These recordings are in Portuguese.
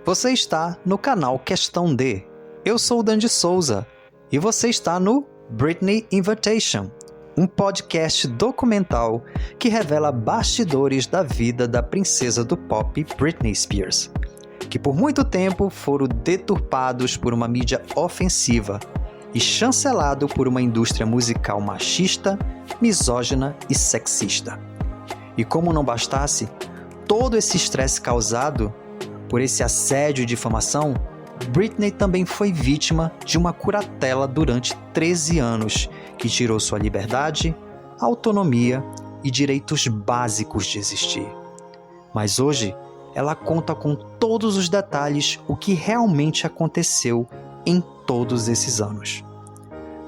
Você está no canal Questão D. Eu sou o Dan de Souza e você está no Britney Invitation, um podcast documental que revela bastidores da vida da princesa do pop Britney Spears, que por muito tempo foram deturpados por uma mídia ofensiva e chancelado por uma indústria musical machista, misógina e sexista. E como não bastasse, todo esse estresse causado por esse assédio e difamação, Britney também foi vítima de uma curatela durante 13 anos, que tirou sua liberdade, autonomia e direitos básicos de existir. Mas hoje, ela conta com todos os detalhes o que realmente aconteceu em todos esses anos.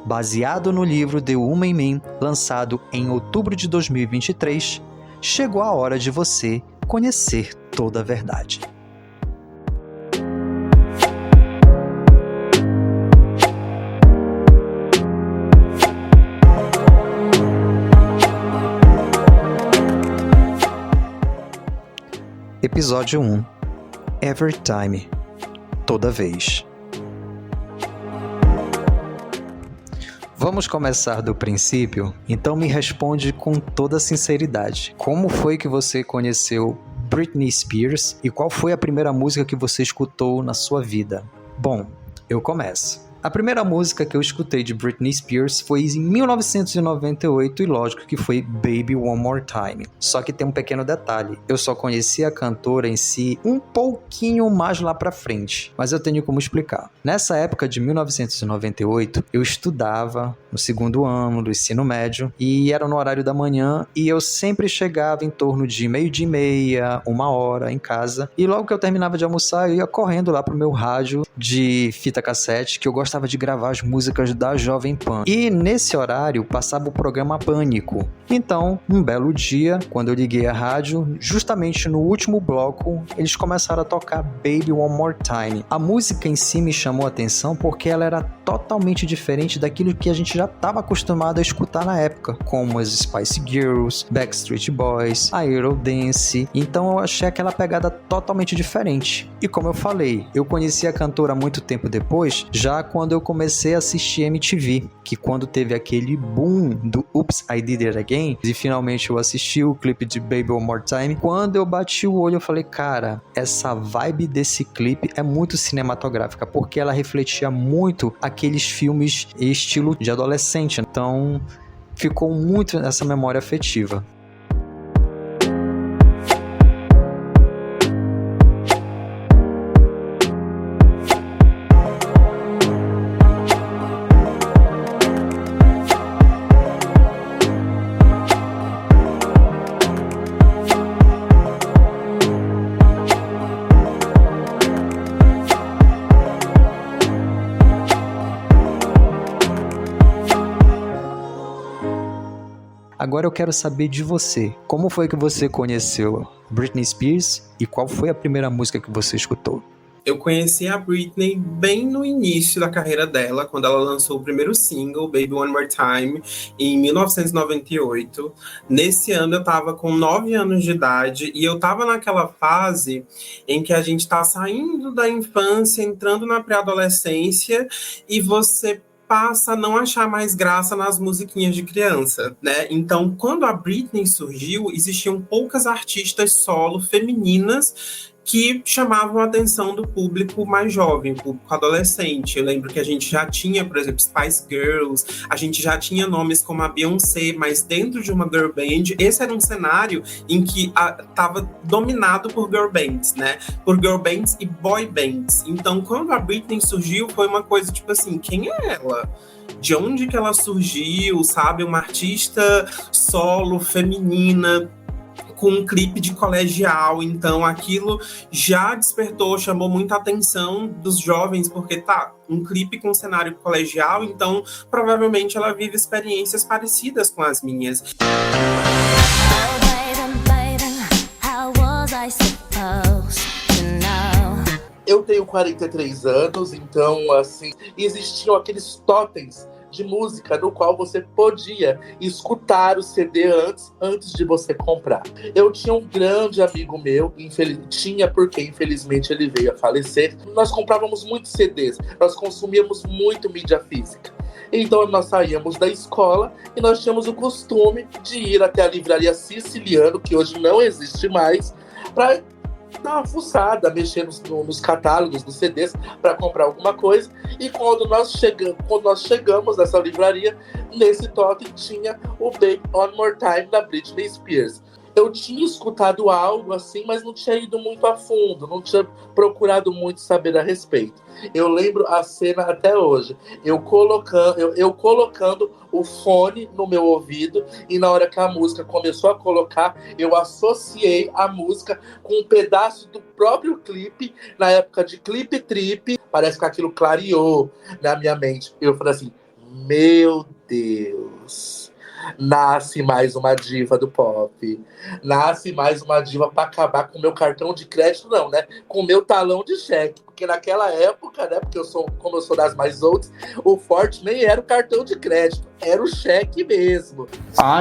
Baseado no livro The Woman Me, lançado em outubro de 2023, chegou a hora de você conhecer toda a verdade. Episódio 1. Every Time. Toda vez. Vamos começar do princípio? Então me responde com toda sinceridade. Como foi que você conheceu Britney Spears e qual foi a primeira música que você escutou na sua vida? Bom, eu começo. A primeira música que eu escutei de Britney Spears foi em 1998 e lógico que foi Baby One More Time. Só que tem um pequeno detalhe, eu só conheci a cantora em si um pouquinho mais lá pra frente, mas eu tenho como explicar. Nessa época de 1998, eu estudava no segundo ano do ensino médio e era no horário da manhã e eu sempre chegava em torno de 12:30, 1h em casa e logo que eu terminava de almoçar eu ia correndo lá pro meu rádio de fita cassete que eu gostava de gravar as músicas da Jovem Pan. E nesse horário passava o programa Pânico. Então, um belo dia, quando eu liguei a rádio, justamente no último bloco, eles começaram a tocar Baby One More Time. A música em si me chamou a atenção porque ela era totalmente diferente daquilo que a gente já estava acostumado a escutar na época, como as Spice Girls, Backstreet Boys, a Eurodance. Então eu achei aquela pegada totalmente diferente. E como eu falei, eu conheci a cantora muito tempo depois, já quando eu comecei a assistir MTV, que quando teve aquele boom do Oops, I Did It Again, e finalmente eu assisti o clipe de Baby One More Time, quando eu bati o olho eu falei, cara, essa vibe desse clipe é muito cinematográfica, porque ela refletia muito aqueles filmes estilo de adolescente, então ficou muito nessa memória afetiva. Agora eu quero saber de você. Como foi que você conheceu Britney Spears e qual foi a primeira música que você escutou? Eu conheci a Britney bem no início da carreira dela, quando ela lançou o primeiro single, Baby One More Time, em 1998. Nesse ano eu estava com 9 anos de idade e eu estava naquela fase em que a gente está saindo da infância, entrando na pré-adolescência e você passa a não achar mais graça nas musiquinhas de criança, né? Então, quando a Britney surgiu, existiam poucas artistas solo femininas que chamavam a atenção do público mais jovem, público adolescente. Eu lembro que a gente já tinha, por exemplo, Spice Girls, a gente já tinha nomes como a Beyoncé, mas dentro de uma girl band, esse era um cenário em que estava dominado por girl bands, né? Por girl bands e boy bands. Então, quando a Britney surgiu, foi uma coisa tipo assim, quem é ela? De onde que ela surgiu, sabe? Uma artista solo, feminina, com um clipe de colegial, então aquilo já despertou, chamou muita atenção dos jovens, porque um clipe com cenário colegial, então provavelmente ela vive experiências parecidas com as minhas. Eu tenho 43 anos, então, assim, existiam aqueles totens de música no qual você podia escutar o CD antes de você comprar. Eu tinha um grande amigo meu, tinha porque infelizmente ele veio a falecer. Nós comprávamos muitos CDs, nós consumíamos muito mídia física. Então nós saíamos da escola e nós tínhamos o costume de ir até a livraria Siciliano, que hoje não existe mais, para dar uma fuçada, mexer nos catálogos dos CDs para comprar alguma coisa. E quando nós chegamos nessa livraria, nesse toque tinha o Baby One More Time da Britney Spears. Eu tinha escutado algo assim, mas não tinha ido muito a fundo, não tinha procurado muito saber a respeito. Eu lembro a cena até hoje, eu colocando o fone no meu ouvido, e na hora que a música começou a colocar, eu associei a música com um pedaço do próprio clipe, na época de Clip Trip. Parece que aquilo clareou na minha mente. Eu falei assim, meu Deus, nasce mais uma diva do pop. Nasce mais uma diva para acabar com o meu cartão de crédito, não, né? Com o meu talão de cheque. Porque naquela época, né? Porque como eu sou das mais outras, o forte nem era o cartão de crédito, era o cheque mesmo.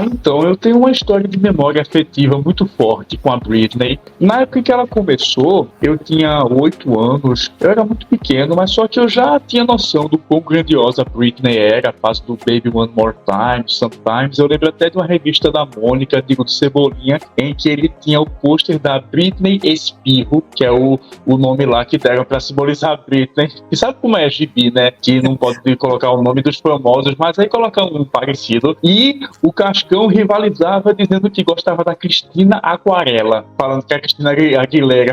Então eu tenho uma história de memória afetiva muito forte com a Britney. Na época que ela começou, eu tinha 8 anos, eu era muito pequeno, mas só que eu já tinha noção do quão grandiosa a Britney era, a fase do Baby One More Time, Sometimes. Eu lembro até de uma revista da Mônica, do Cebolinha, em que ele tinha o pôster da Britney Espirro, que é o nome lá que deram pra simbolizar a Britney. E sabe como é gibi, né? Que não pode colocar o nome dos famosos, mas aí coloca um parecido. E o Cascão rivalizava dizendo que gostava da Cristina Aquarela, falando que é a Cristina Aguilera.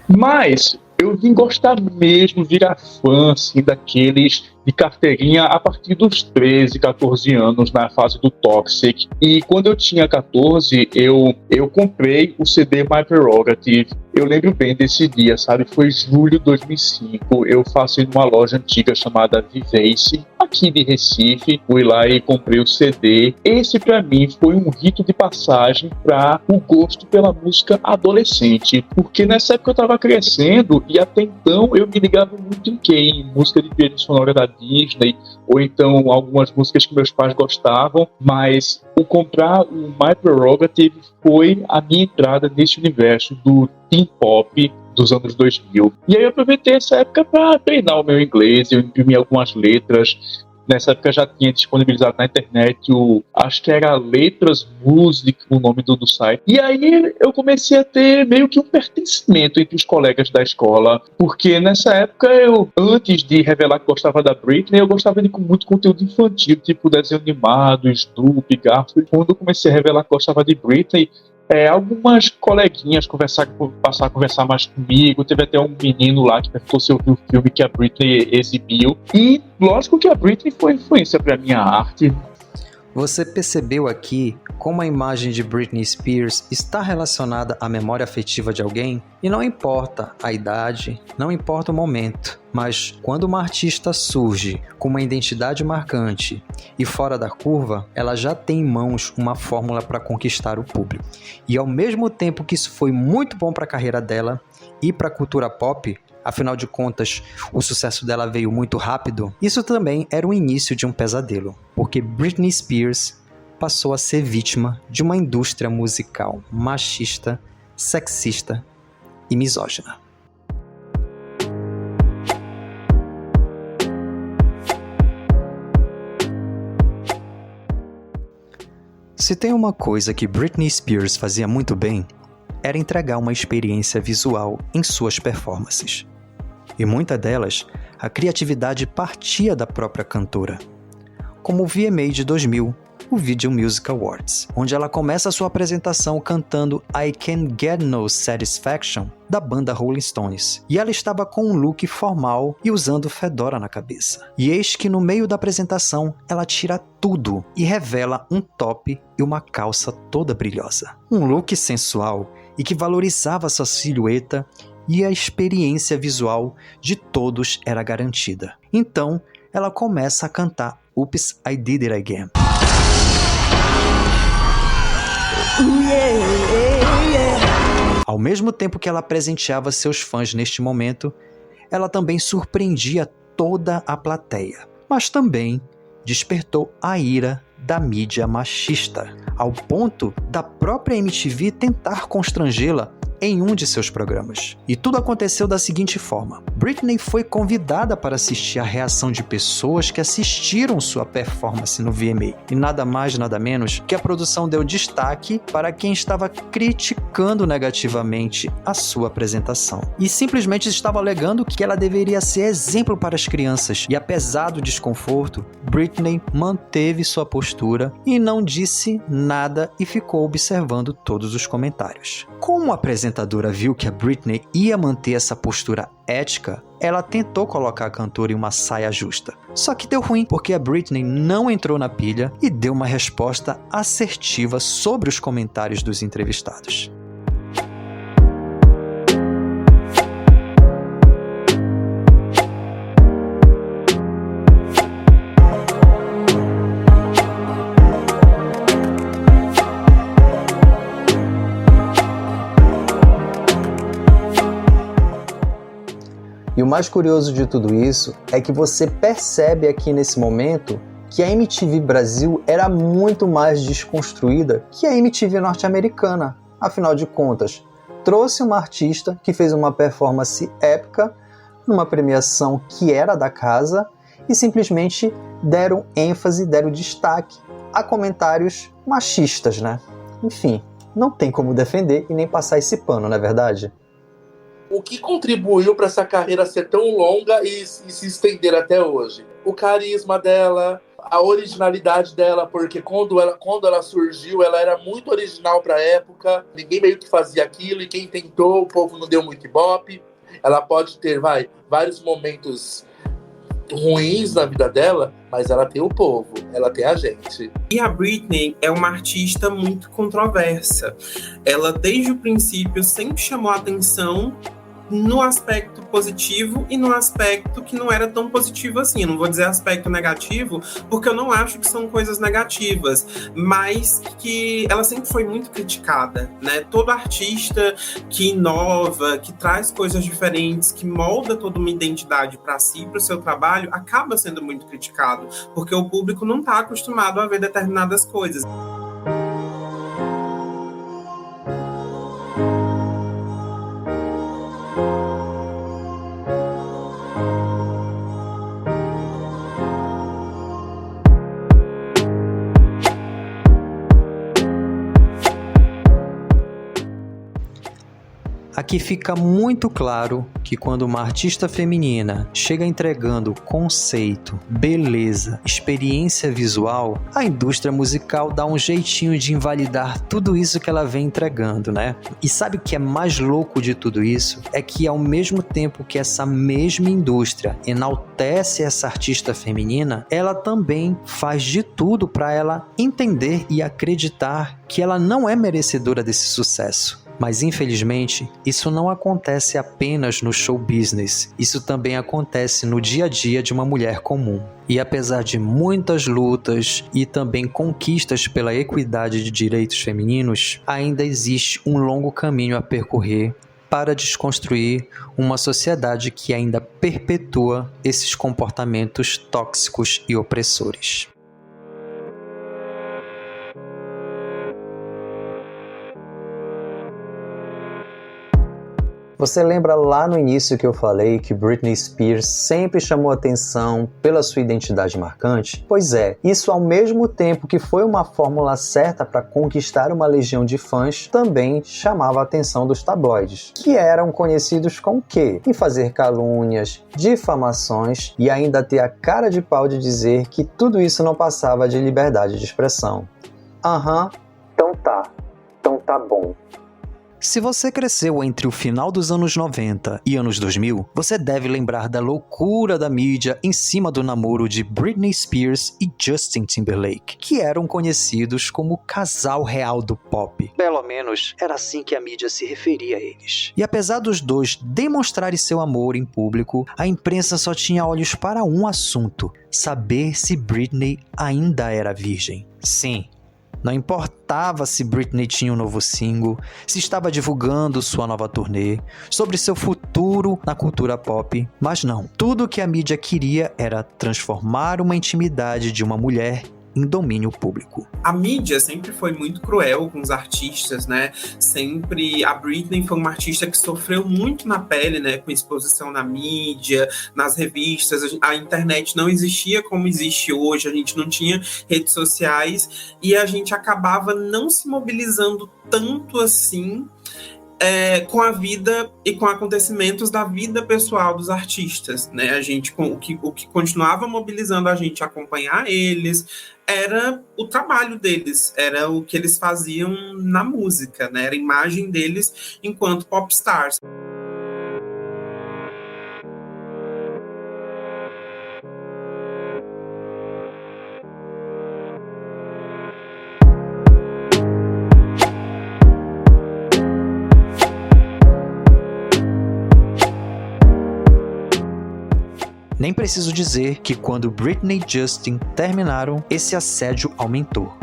Mas eu vim gostar mesmo, virar fã, assim, daqueles de carteirinha a partir dos 13, 14 anos, na fase do Toxic. E quando eu tinha 14, eu comprei o CD My Prerogative. Eu lembro bem desse dia, sabe? Foi julho de 2005. Eu passei numa loja antiga chamada Vivace, aqui de Recife. Fui lá e comprei o CD. Esse, pra mim, foi um rito de passagem para o gosto pela música adolescente. Porque nessa época eu tava crescendo e até então eu me ligava muito em música de trilha sonora da Disney, ou então algumas músicas que meus pais gostavam, mas o comprar o My Prerogative foi a minha entrada nesse universo do teen pop dos anos 2000. E aí eu aproveitei essa época para treinar o meu inglês, eu imprimi algumas letras. Nessa época já tinha disponibilizado na internet acho que era Letras Music, o nome do site. E aí eu comecei a ter meio que um pertencimento entre os colegas da escola, porque nessa época antes de revelar que gostava da Britney, eu gostava de muito conteúdo infantil, tipo desenho animado, Snoopy, Garfield. Quando eu comecei a revelar que gostava de Britney, algumas coleguinhas passaram a conversar mais comigo. Teve até um menino lá que perguntou se eu vi o filme que a Britney exibiu. E lógico que a Britney foi influência para minha arte. Você percebeu aqui como a imagem de Britney Spears está relacionada à memória afetiva de alguém? E não importa a idade, não importa o momento, mas quando uma artista surge com uma identidade marcante e fora da curva, ela já tem em mãos uma fórmula para conquistar o público. E ao mesmo tempo que isso foi muito bom para a carreira dela e para a cultura pop, afinal de contas, o sucesso dela veio muito rápido, isso também era o início de um pesadelo, porque Britney Spears passou a ser vítima de uma indústria musical machista, sexista e misógina. Se tem uma coisa que Britney Spears fazia muito bem, era entregar uma experiência visual em suas performances. E muitas delas, a criatividade partia da própria cantora. Como o VMA de 2000, o Video Music Awards, onde ela começa sua apresentação cantando I Can't Get No Satisfaction, da banda Rolling Stones. E ela estava com um look formal e usando fedora na cabeça. E eis que no meio da apresentação, ela tira tudo e revela um top e uma calça toda brilhosa. Um look sensual e que valorizava sua silhueta, e a experiência visual de todos era garantida. Então, ela começa a cantar Oops, I Did It Again. Ao mesmo tempo que ela presenteava seus fãs neste momento, ela também surpreendia toda a plateia, mas também despertou a ira da mídia machista, ao ponto da própria MTV tentar constrangê-la em um de seus programas. E tudo aconteceu da seguinte forma: Britney foi convidada para assistir a reação de pessoas que assistiram sua performance no VMA. E nada mais, nada menos que a produção deu destaque para quem estava criticando negativamente a sua apresentação. E simplesmente estava alegando que ela deveria ser exemplo para as crianças. E apesar do desconforto, Britney manteve sua postura e não disse nada e ficou observando todos os comentários. Como a apresentadora viu que a Britney ia manter essa postura ética, ela tentou colocar a cantora em uma saia justa. Só que deu ruim, porque a Britney não entrou na pilha e deu uma resposta assertiva sobre os comentários dos entrevistados. E o mais curioso de tudo isso é que você percebe aqui nesse momento que a MTV Brasil era muito mais desconstruída que a MTV norte-americana. Afinal de contas, trouxe uma artista que fez uma performance épica numa premiação que era da casa e simplesmente deram ênfase, deram destaque a comentários machistas, né? Enfim, não tem como defender e nem passar esse pano, não é verdade? O que contribuiu para essa carreira ser tão longa e se estender até hoje? O carisma dela, a originalidade dela, porque quando ela surgiu, ela era muito original para a época, ninguém meio que fazia aquilo, e quem tentou, o povo não deu muito ibope. Ela pode ter vários momentos ruins na vida dela, mas ela tem o povo, ela tem a gente. E a Britney é uma artista muito controversa. Ela, desde o princípio, sempre chamou a atenção no aspecto positivo e no aspecto que não era tão positivo assim. Eu não vou dizer aspecto negativo, porque eu não acho que são coisas negativas, mas que ela sempre foi muito criticada, né? Todo artista que inova, que traz coisas diferentes, que molda toda uma identidade para si, para o seu trabalho, acaba sendo muito criticado, porque o público não está acostumado a ver determinadas coisas. Aqui fica muito claro que quando uma artista feminina chega entregando conceito, beleza, experiência visual, a indústria musical dá um jeitinho de invalidar tudo isso que ela vem entregando, né? E sabe o que é mais louco de tudo isso? É que ao mesmo tempo que essa mesma indústria enaltece essa artista feminina, ela também faz de tudo para ela entender e acreditar que ela não é merecedora desse sucesso. Mas, infelizmente, isso não acontece apenas no show business. Isso também acontece no dia a dia de uma mulher comum. E apesar de muitas lutas e também conquistas pela equidade de direitos femininos, ainda existe um longo caminho a percorrer para desconstruir uma sociedade que ainda perpetua esses comportamentos tóxicos e opressores. Você lembra lá no início que eu falei que Britney Spears sempre chamou atenção pela sua identidade marcante? Pois é, isso ao mesmo tempo que foi uma fórmula certa para conquistar uma legião de fãs, também chamava a atenção dos tabloides, que eram conhecidos com o quê? Em fazer calúnias, difamações e ainda ter a cara de pau de dizer que tudo isso não passava de liberdade de expressão. Então tá bom. Se você cresceu entre o final dos anos 90 e anos 2000, você deve lembrar da loucura da mídia em cima do namoro de Britney Spears e Justin Timberlake, que eram conhecidos como o casal real do pop. Pelo menos era assim que a mídia se referia a eles. E apesar dos dois demonstrarem seu amor em público, a imprensa só tinha olhos para um assunto: saber se Britney ainda era virgem. Sim, Não importava se Britney tinha um novo single, se estava divulgando sua nova turnê, sobre seu futuro na cultura pop, mas não. Tudo o que a mídia queria era transformar uma intimidade de uma mulher em domínio público. A mídia sempre foi muito cruel com os artistas, né? Sempre a Britney foi uma artista que sofreu muito na pele, né? Com exposição na mídia, nas revistas. A internet não existia como existe hoje, a gente não tinha redes sociais e a gente acabava não se mobilizando tanto assim com a vida e com acontecimentos da vida pessoal dos artistas, né? A gente, o que continuava mobilizando a gente a acompanhar eles era o trabalho deles, era o que eles faziam na música, né? Era a imagem deles enquanto popstars. Nem preciso dizer que quando Britney e Justin terminaram, esse assédio aumentou.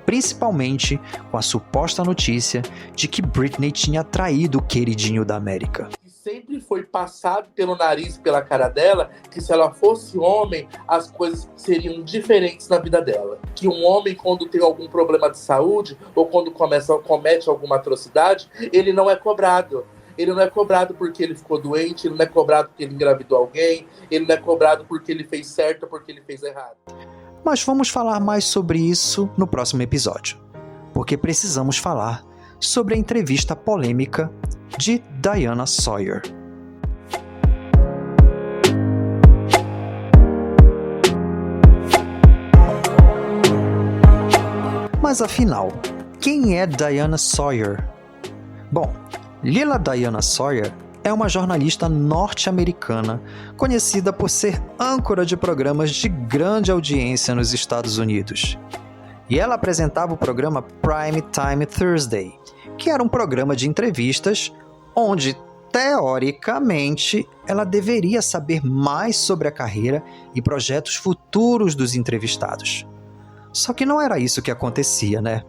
Principalmente com a suposta notícia de que Britney tinha traído o queridinho da América. Sempre foi passado pelo nariz, pela cara dela, que se ela fosse homem, as coisas seriam diferentes na vida dela. Que um homem, quando tem algum problema de saúde, ou quando comete alguma atrocidade, ele não é cobrado. Ele não é cobrado porque ele ficou doente, ele não é cobrado porque ele engravidou alguém, ele não é cobrado porque ele fez certo ou porque ele fez errado. Mas vamos falar mais sobre isso no próximo episódio, porque precisamos falar sobre a entrevista polêmica de Diana Sawyer. Mas afinal, quem é Diana Sawyer? Bom, Lila Diana Sawyer é uma jornalista norte-americana conhecida por ser âncora de programas de grande audiência nos Estados Unidos. E ela apresentava o programa Prime Time Thursday, que era um programa de entrevistas onde, teoricamente, ela deveria saber mais sobre a carreira e projetos futuros dos entrevistados. Só que não era isso que acontecia, né?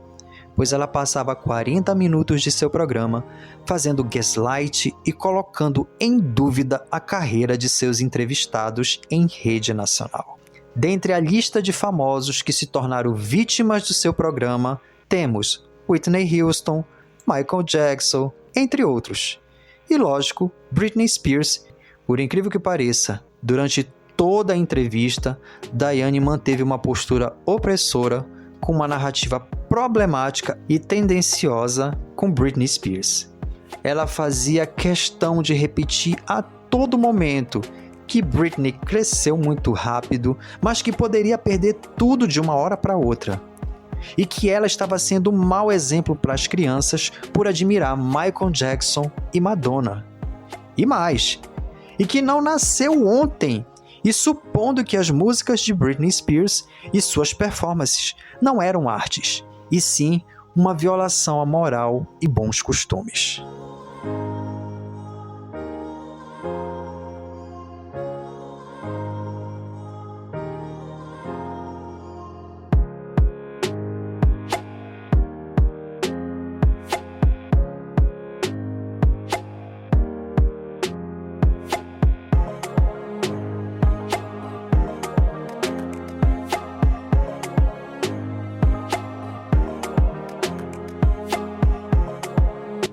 Pois ela passava 40 minutos de seu programa fazendo gaslight e colocando em dúvida a carreira de seus entrevistados em rede nacional. Dentre a lista de famosos que se tornaram vítimas do seu programa, temos Whitney Houston, Michael Jackson, entre outros. E lógico, Britney Spears. Por incrível que pareça, durante toda a entrevista, Diane manteve uma postura opressora com uma narrativa problemática e tendenciosa com Britney Spears. Ela fazia questão de repetir a todo momento que Britney cresceu muito rápido, mas que poderia perder tudo de uma hora para outra. E que ela estava sendo um mau exemplo para as crianças por admirar Michael Jackson e Madonna. E mais, e que não nasceu ontem, e supondo que as músicas de Britney Spears e suas performances não eram artes, e sim uma violação à moral e bons costumes.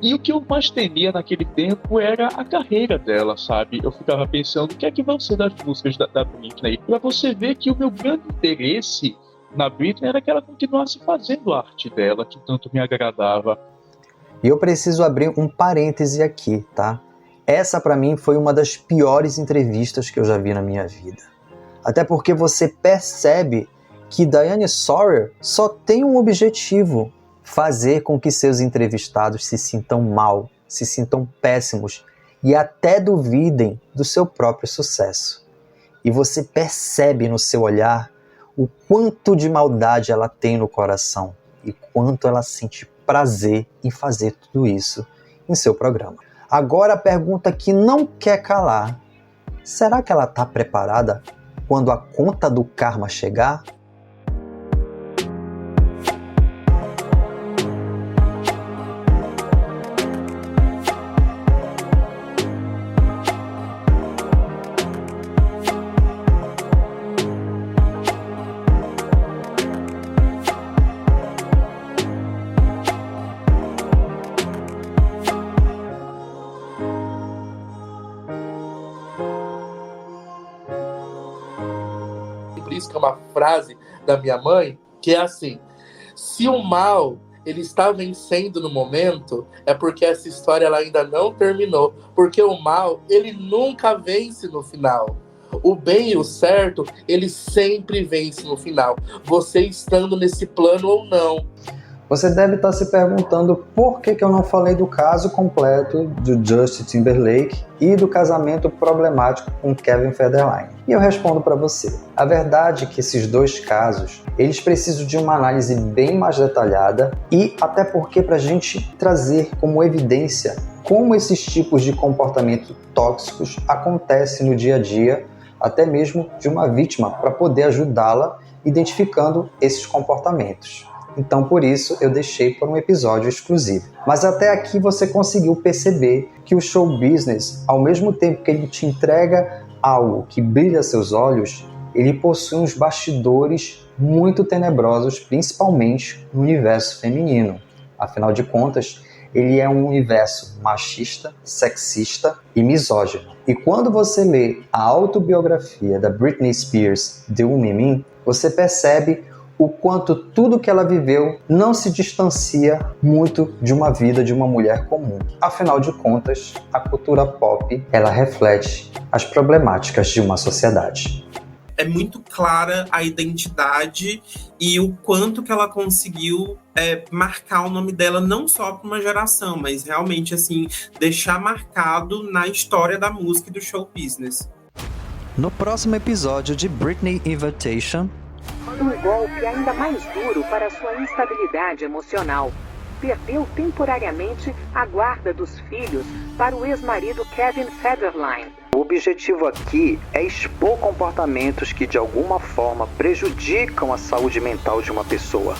E o que eu mais temia naquele tempo era a carreira dela, sabe? Eu ficava pensando, o que é que vão ser das músicas da Britney? Pra você ver que o meu grande interesse na Britney era que ela continuasse fazendo a arte dela, que tanto me agradava. E eu preciso abrir um parêntese aqui, tá? Essa pra mim foi uma das piores entrevistas que eu já vi na minha vida. Até porque você percebe que Diane Sawyer só tem um objetivo: fazer com que seus entrevistados se sintam mal, se sintam péssimos e até duvidem do seu próprio sucesso. E você percebe no seu olhar o quanto de maldade ela tem no coração e quanto ela sente prazer em fazer tudo isso em seu programa. Agora a pergunta que não quer calar: será que ela está preparada quando a conta do karma chegar? sobre isso, que é uma frase da minha mãe, que é assim: se o mal ele está vencendo no momento, é porque essa história ela ainda não terminou, porque o mal ele nunca vence no final. O bem e o certo, ele sempre vence no final, você estando nesse plano ou não. Você deve estar se perguntando por que eu não falei do caso completo do Justin Timberlake e do casamento problemático com Kevin Federline. E eu respondo para você. A verdade é que esses dois casos, eles precisam de uma análise bem mais detalhada e até porque para a gente trazer como evidência como esses tipos de comportamento tóxicos acontecem no dia a dia, até mesmo de uma vítima, para poder ajudá-la identificando esses comportamentos. Então, por isso, eu deixei por um episódio exclusivo. Mas até aqui você conseguiu perceber que o show business, ao mesmo tempo que ele te entrega algo que brilha seus olhos, ele possui uns bastidores muito tenebrosos, principalmente no universo feminino. Afinal de contas, ele é um universo machista, sexista e misógino. E quando você lê a autobiografia da Britney Spears, The Women, você percebe o quanto tudo que ela viveu não se distancia muito de uma vida de uma mulher comum. Afinal de contas, a cultura pop, ela reflete as problemáticas de uma sociedade. É muito clara a identidade e o quanto que ela conseguiu marcar o nome dela não só para uma geração, mas realmente assim deixar marcado na história da música e do show business. No próximo episódio de Britney Invitation, um golpe ainda mais duro para sua instabilidade emocional. Perdeu temporariamente a guarda dos filhos para o ex-marido Kevin Federline. O objetivo aqui é expor comportamentos que de alguma forma prejudicam a saúde mental de uma pessoa.